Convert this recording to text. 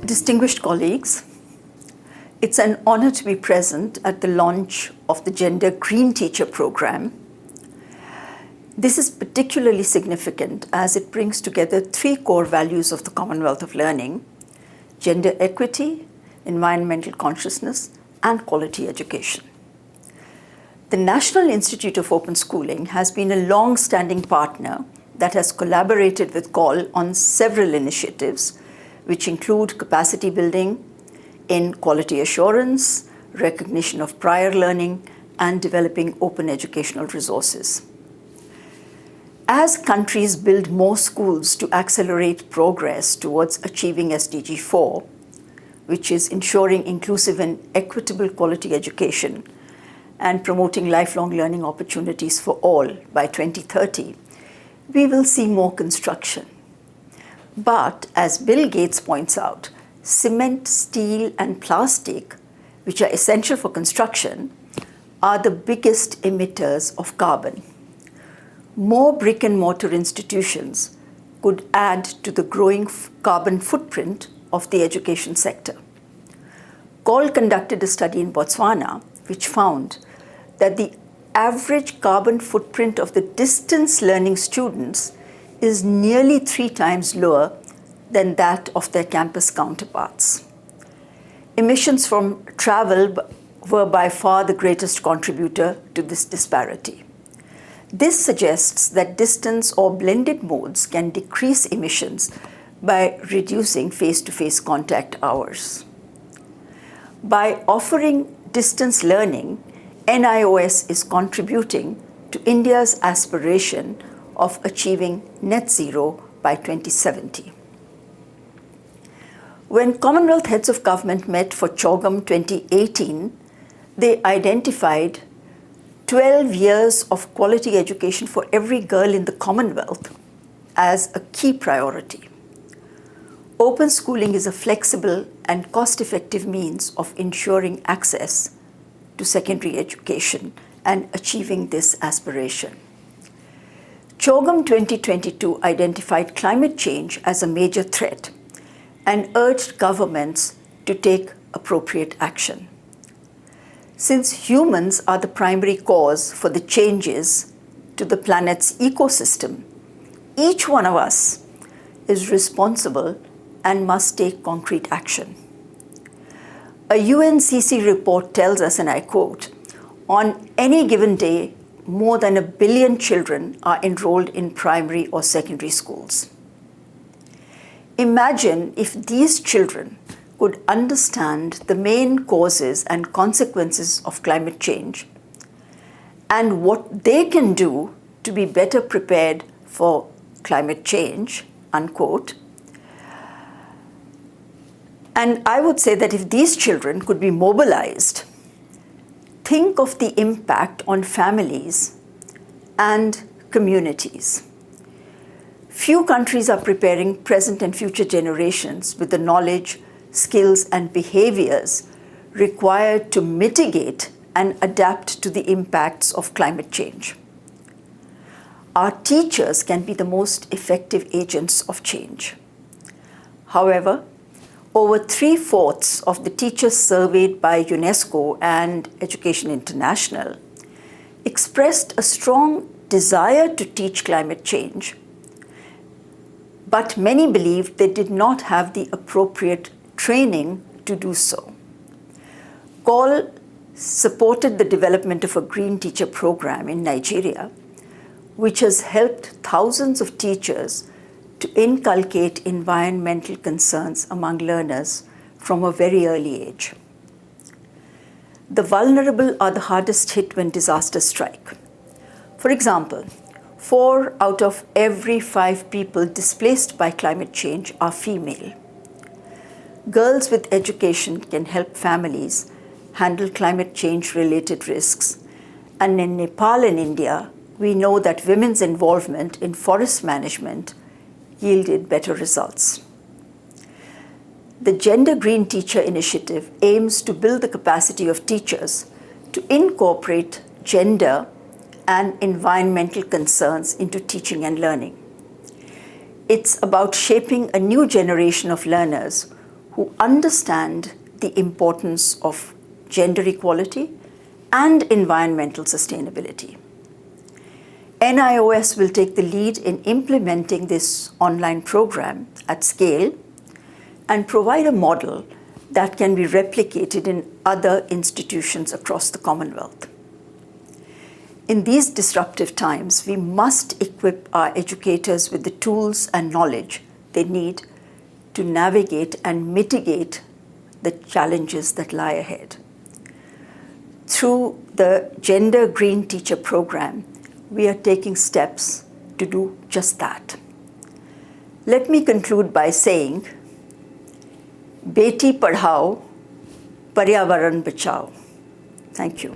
Distinguished colleagues, it's an honor to be present at the launch of the Gender Green Teacher Program. This is particularly significant as it brings together three core values of the Commonwealth of Learning: gender equity, environmental consciousness, and quality education. The National Institute of Open Schooling has been a long-standing partner that has collaborated with COL on several initiatives, which include capacity building in quality assurance, recognition of prior learning, and developing open educational resources. As countries build more schools to accelerate progress towards achieving SDG 4, which is ensuring inclusive and equitable quality education and promoting lifelong learning opportunities for all by 2030, we will see more construction. But as Bill Gates points out, cement, steel, and plastic, which are essential for construction, are the biggest emitters of carbon. More brick and mortar institutions could add to the growing carbon footprint of the education sector. COL conducted a study in Botswana which found that the average carbon footprint of the distance learning students is nearly 3 times lower than that of their campus counterparts. Emissions from travel were by far the greatest contributor to this disparity. This suggests that distance or blended modes can decrease emissions by reducing face-to-face contact hours. By offering distance learning, NIOS is contributing to India's aspiration of achieving net zero by 2070. When Commonwealth Heads of Government met for CHOGM 2018, they identified 12 years of quality education for every girl in the Commonwealth as a key priority. Open schooling is a flexible and cost-effective means of ensuring access to secondary education and achieving this aspiration. CHOGM 2022 identified climate change as a major threat and urged governments to take appropriate action. Since humans are the primary cause for the changes to the planet's ecosystem, each one of us is responsible and must take concrete action. A UNCC report tells us, and I quote, "On any given day, more than 1 billion children are enrolled in primary or secondary schools." Imagine if these children could understand the main causes and consequences of climate change and what they can do to be better prepared for climate change, unquote. And I would say that if these children could be mobilized, think of the impact on families and communities. Few countries are preparing present and future generations with the knowledge, skills, and behaviors required to mitigate and adapt to the impacts of climate change. Our teachers can be the most effective agents of change. However, over 3/4 of the teachers surveyed by UNESCO and Education International expressed a strong desire to teach climate change, but many believed they did not have the appropriate training to do so. COL supported the development of a Green Teacher Program in Nigeria, which has helped thousands of teachers to inculcate environmental concerns among learners from a very early age. The vulnerable are the hardest hit when disasters strike. For example, 4 out of every 5 people displaced by climate change are female. Girls with education can help families handle climate change-related risks, and in Nepal and India, we know that women's involvement in forest management yielded better results. The Gender Green Teacher Initiative aims to build the capacity of teachers to incorporate gender and environmental concerns into teaching and learning. It's about shaping a new generation of learners who understand the importance of gender equality and environmental sustainability. NIOS will take the lead in implementing this online program at scale and provide a model that can be replicated in other institutions across the Commonwealth. In these disruptive times, we must equip our educators with the tools and knowledge they need to navigate and mitigate the challenges that lie ahead. Through the Gender Green Teacher Program, we are taking steps to do just that. Let me conclude by saying, Beti Padhao, Paryavaran Bachao. Thank you.